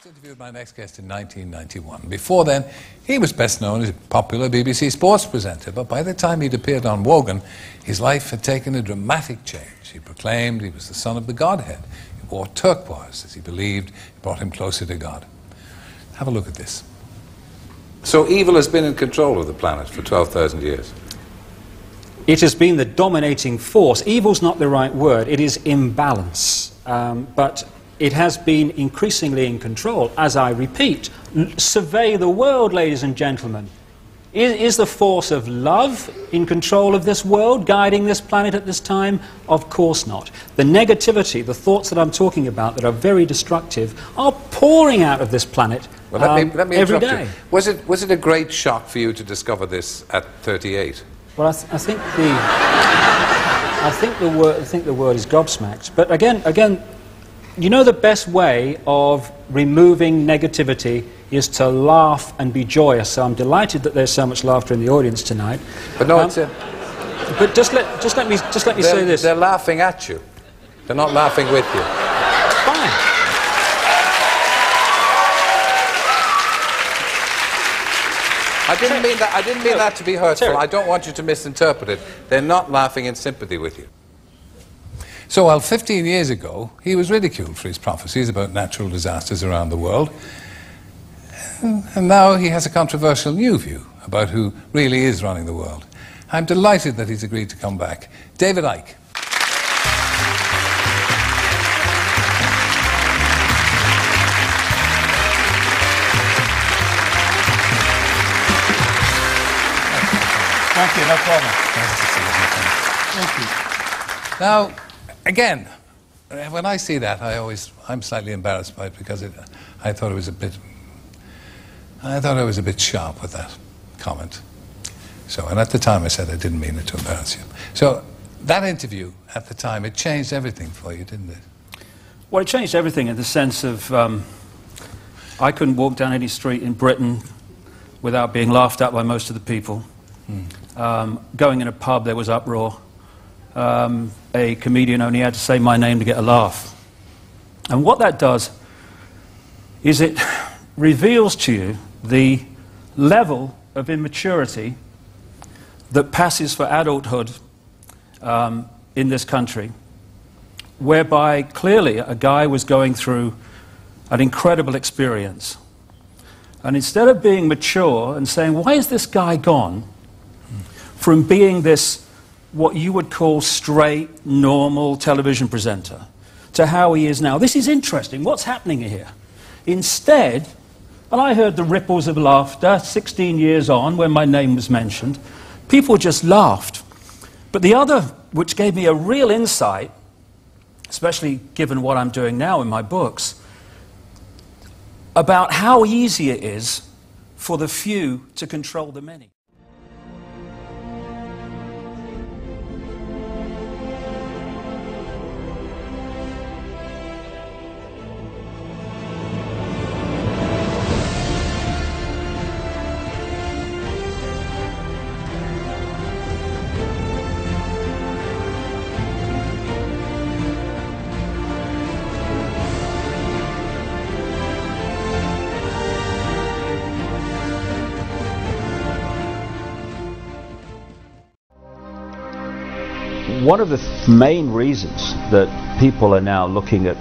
last interviewed my next guest in 1991. Before then, he was best known as a popular BBC sports presenter, but by the time he'd appeared on Wogan, his life had taken a dramatic change. He proclaimed he was the son of the Godhead. He wore turquoise, as he believed it brought him closer to God. Have a look at this. So evil has been in control of the planet for 12,000 years. It has been the dominating force. Evil's not the right word, it is imbalance. But it has been increasingly in control. As I repeat, survey the world, ladies and gentlemen. Is the force of love in control of this world, guiding this planet at this time? Of course not. The negativity, the thoughts that I'm talking about that are very destructive, are pouring out of this planet let me every interrupt day. you. Was it a great shock for you to discover this at 38? Well, I think the word is gobsmacked. But again, you know, the best way of removing negativity is to laugh and be joyous. So I'm delighted that there's so much laughter in the audience tonight. But no, but just let me say this. They're laughing at you. They're not laughing with you. Fine. I didn't mean that to be hurtful. Terry. I don't want you to misinterpret it. They're not laughing in sympathy with you. So while 15 years ago he was ridiculed for his prophecies about natural disasters around the world, and now he has a controversial new view about who really is running the world. I'm delighted that he's agreed to come back. David Icke. Thank you, no problem. Nice to see you. Thank you. Now, again, when I see that, I'm slightly embarrassed by it because I thought I was a bit sharp with that comment. So, and at the time I said I didn't mean it to embarrass you. So, that interview at the time, it changed everything for you, didn't it? Well, it changed everything in the sense of I couldn't walk down any street in Britain without being laughed at by most of the people. Going in a pub, there was uproar. A comedian only had to say my name to get a laugh. And what that does is it reveals to you the level of immaturity that passes for adulthood in this country, whereby clearly a guy was going through an incredible experience. And instead of being mature and saying, why is this guy gone from being this, what you would call straight, normal television presenter, to how he is now? This is interesting. What's happening here? Instead, and I heard the ripples of laughter 16 years on when my name was mentioned. People just laughed. But the other, which gave me a real insight, especially given what I'm doing now in my books, about how easy it is for the few to control the many. One of the main reasons that people are now looking at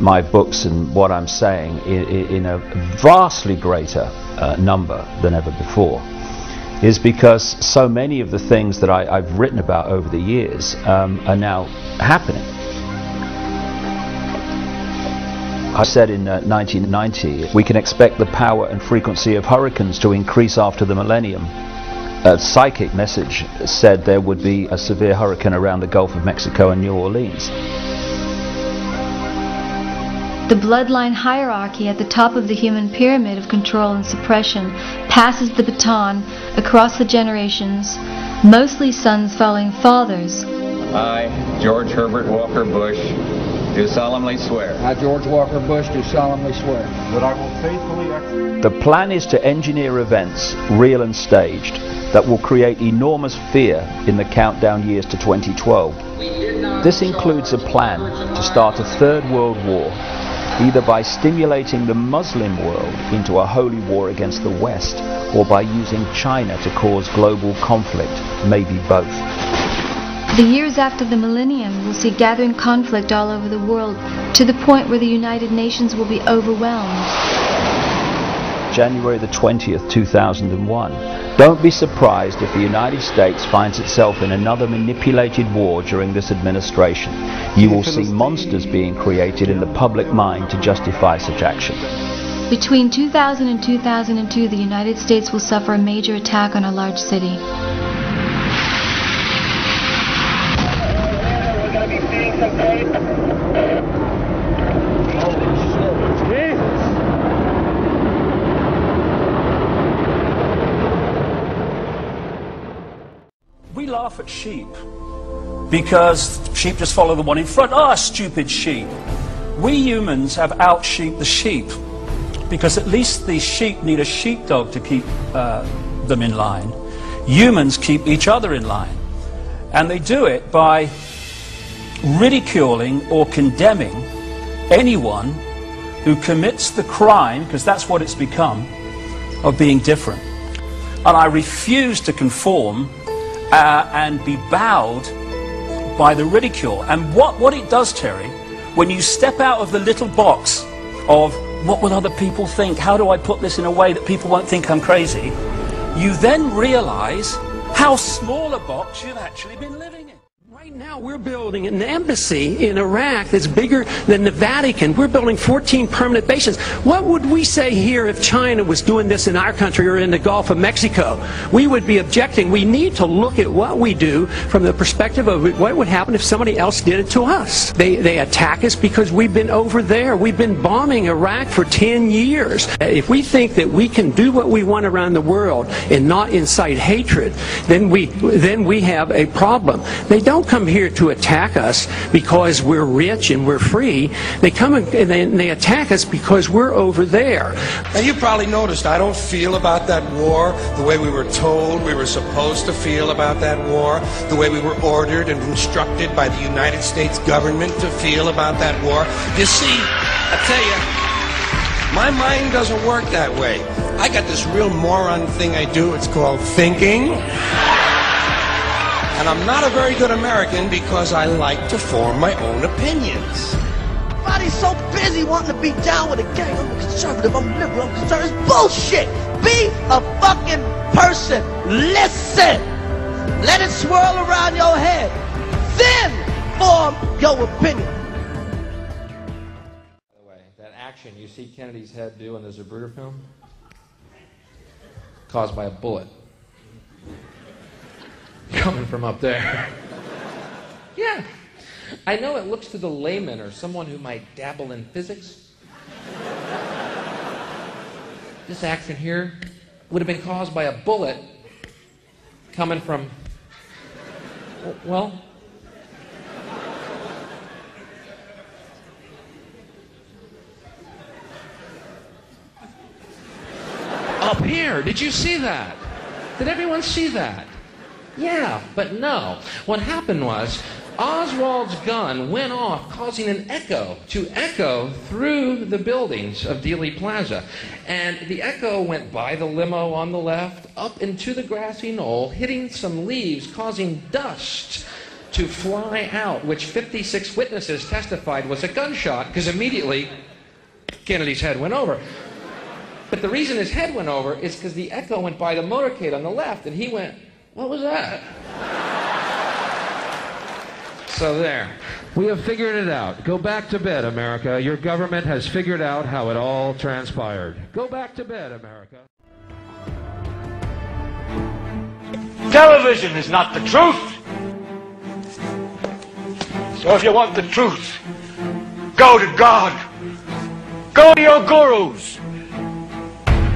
my books and what I'm saying in a vastly greater number than ever before is because so many of the things that I've written about over the years are now happening. I said in 1990 we can expect the power and frequency of hurricanes to increase after the millennium. A psychic message said there would be a severe hurricane around the Gulf of Mexico and New Orleans. The bloodline hierarchy at the top of the human pyramid of control and suppression passes the baton across the generations, mostly sons following fathers. I, George Herbert Walker Bush, do solemnly swear. I, George Walker Bush, do solemnly swear that I will faithfully execute. The plan is to engineer events, real and staged, that will create enormous fear in the countdown years to 2012. This includes a plan to start a third world war either by stimulating the Muslim world into a holy war against the West, or by using China to cause global conflict, maybe both. The years after the millennium will see gathering conflict all over the world, to the point where the United Nations will be overwhelmed. January the 20th, 2001. Don't be surprised if the United States finds itself in another manipulated war during this administration. You will see monsters being created in the public mind to justify such action. Between 2000 and 2002, the United States will suffer a major attack on a large city. We're going to be seeing some tape. We laugh at sheep because sheep just follow the one in front. Ah, stupid sheep. We humans have out-sheeped the sheep because at least the sheep need a sheepdog to keep them in line. Humans keep each other in line. And they do it by ridiculing or condemning anyone who commits the crime, because that's what it's become, of being different. And I refuse to conform and be bowed by the ridicule. And what it does, Terry, when you step out of the little box of what will other people think, how do I put this in a way that people won't think I'm crazy, you then realize how small a box you've actually been living in. Right now we're building an embassy in Iraq that's bigger than the Vatican. We're building 14 permanent bases. What would we say here if China was doing this in our country or in the Gulf of Mexico? We would be objecting. We need to look at what we do from the perspective of what would happen if somebody else did it to us. They attack us because we've been over there. We've been bombing Iraq for 10 years. If we think that we can do what we want around the world and not incite hatred, then we have a problem. They don't come here to attack us because we're rich and we're free. They come and they attack us because we're over there. Now you probably noticed I don't feel about that war the way we were told we were supposed to feel about that war, the way we were ordered and instructed by the United States government to feel about that war. You see, I tell you, my mind doesn't work that way. I got this real moron thing I do. It's called thinking. And I'm not a very good American because I like to form my own opinions. Everybody's so busy wanting to be down with a gang. I'm a conservative, I'm liberal, I'm concerned. It's bullshit. Be a fucking person. Listen. Let it swirl around your head. Then form your opinion. By the way, that action you see Kennedy's head do in the Zapruder film, caused by a bullet coming from up there. Yeah. I know it looks to the layman or someone who might dabble in physics. This action here would have been caused by a bullet coming from, well, up here. Did you see that? Did everyone see that? Yeah, but no. What happened was Oswald's gun went off, causing an echo to echo through the buildings of Dealey Plaza. And the echo went by the limo on the left, up into the grassy knoll, hitting some leaves, causing dust to fly out, which 56 witnesses testified was a gunshot, because immediately Kennedy's head went over. But the reason his head went over is because the echo went by the motorcade on the left, and he went, "What was that?" So there. We have figured it out. Go back to bed, America. Your government has figured out how it all transpired. Go back to bed, America. Television is not the truth. So if you want the truth, go to God. Go to your gurus.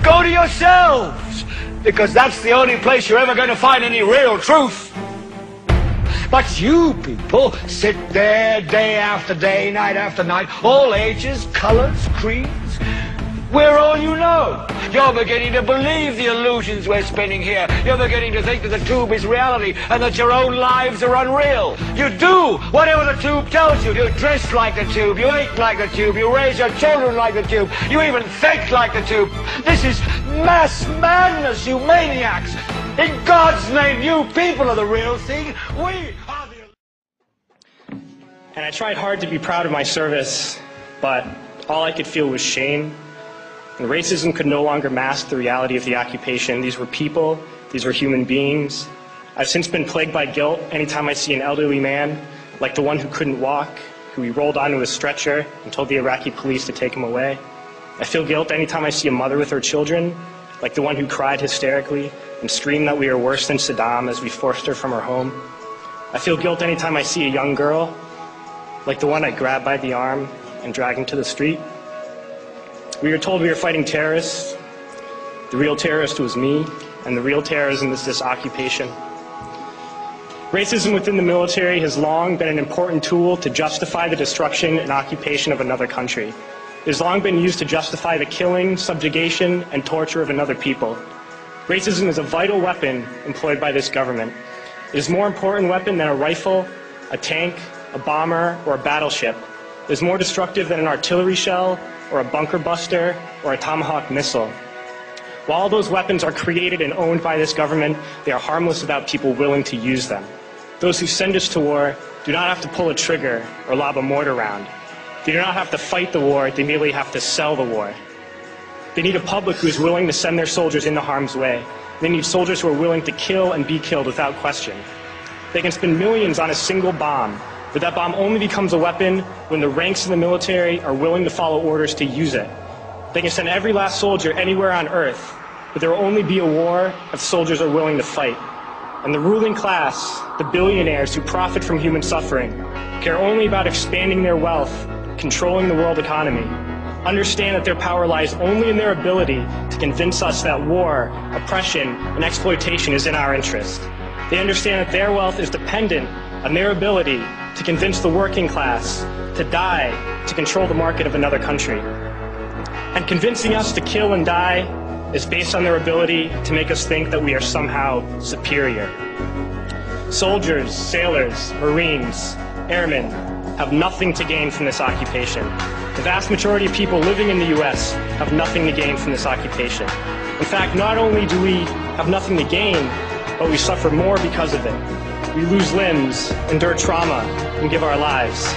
Go to yourselves. Because that's the only place you're ever going to find any real truth. But you people sit there day after day, night after night, all ages, colors, creeds, We're all you know. You're beginning to believe the illusions we're spinning here. You're beginning to think that the tube is reality and that your own lives are unreal. You do whatever the tube tells you. You dress like the tube. You eat like the tube. You raise your children like the tube. You even think like the tube. This is mass madness, you maniacs. In God's name, you people are the real thing. We are the... And I tried hard to be proud of my service, but all I could feel was shame. And racism could no longer mask the reality of the occupation. These were people. These were human beings. I've since been plagued by guilt anytime I see an elderly man, like the one who couldn't walk, who we rolled onto a stretcher and told the Iraqi police to take him away. I feel guilt anytime I see a mother with her children, like the one who cried hysterically and screamed that we are worse than Saddam as we forced her from her home. I feel guilt anytime I see a young girl, like the one I grabbed by the arm and dragged into the street. We were told we were fighting terrorists. The real terrorist was me, and the real terrorism is this occupation. Racism within the military has long been an important tool to justify the destruction and occupation of another country. It has long been used to justify the killing, subjugation, and torture of another people. Racism is a vital weapon employed by this government. It is a more important weapon than a rifle, a tank, a bomber, or a battleship. It is more destructive than an artillery shell, or a bunker buster, or a Tomahawk missile. While those weapons are created and owned by this government, they are harmless without people willing to use them. Those who send us to war do not have to pull a trigger or lob a mortar round. They do not have to fight the war, they merely have to sell the war. They need a public who is willing to send their soldiers into harm's way. They need soldiers who are willing to kill and be killed without question. They can spend millions on a single bomb, but that bomb only becomes a weapon when the ranks of the military are willing to follow orders to use it. They can send every last soldier anywhere on earth, but there will only be a war if soldiers are willing to fight. And the ruling class, the billionaires who profit from human suffering, care only about expanding their wealth, controlling the world economy. Understand that their power lies only in their ability to convince us that war, oppression, and exploitation is in our interest. They understand that their wealth is dependent on their ability to convince the working class to die to control the market of another country. And convincing us to kill and die is based on their ability to make us think that we are somehow superior. Soldiers, sailors, Marines, airmen have nothing to gain from this occupation. The vast majority of people living in the U.S. have nothing to gain from this occupation. In fact, not only do we have nothing to gain, but we suffer more because of it. We lose limbs, endure trauma, and give our lives.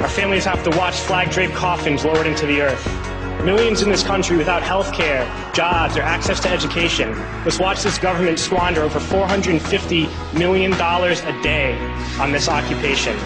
Our families have to watch flag-draped coffins lowered into the earth. Millions in this country without health care, jobs, or access to education must watch this government squander over $450 million a day on this occupation.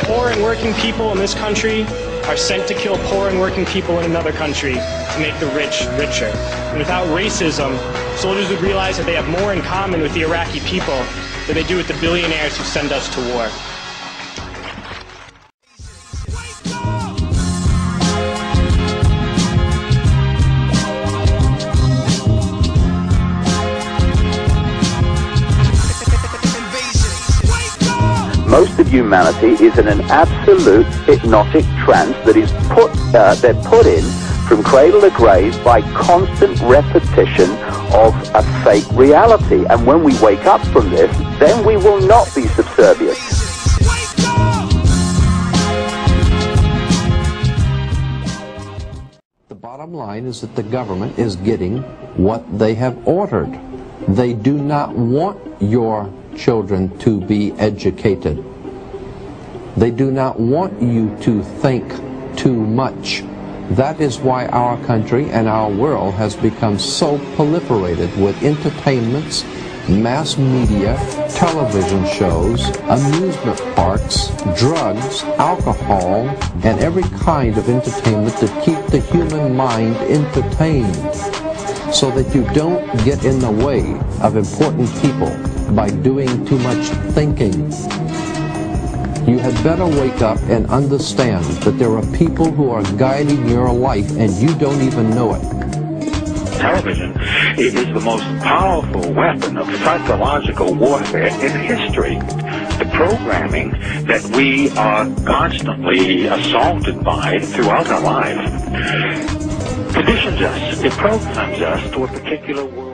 Poor and working people in this country are sent to kill poor and working people in another country to make the rich richer. And without racism, soldiers would realize that they have more in common with the Iraqi people than they do with the billionaires who send us to war. Most of humanity is in an absolute hypnotic trance that is they're put in from cradle to grave by constant repetition of a fake reality. And when we wake up from this, then we will not be subservient. The bottom line is that the government is getting what they have ordered. They do not want your children to be educated. They do not want you to think too much. That is why our country and our world has become so proliferated with entertainments, mass media, television shows, amusement parks, drugs, alcohol, and every kind of entertainment to keep the human mind entertained, so that you don't get in the way of important people by doing too much thinking. You had better wake up and understand that there are people who are guiding your life and you don't even know it. television is the most powerful weapon of psychological warfare in history. The programming that we are constantly assaulted by throughout our life conditions us, it programs us to a particular world.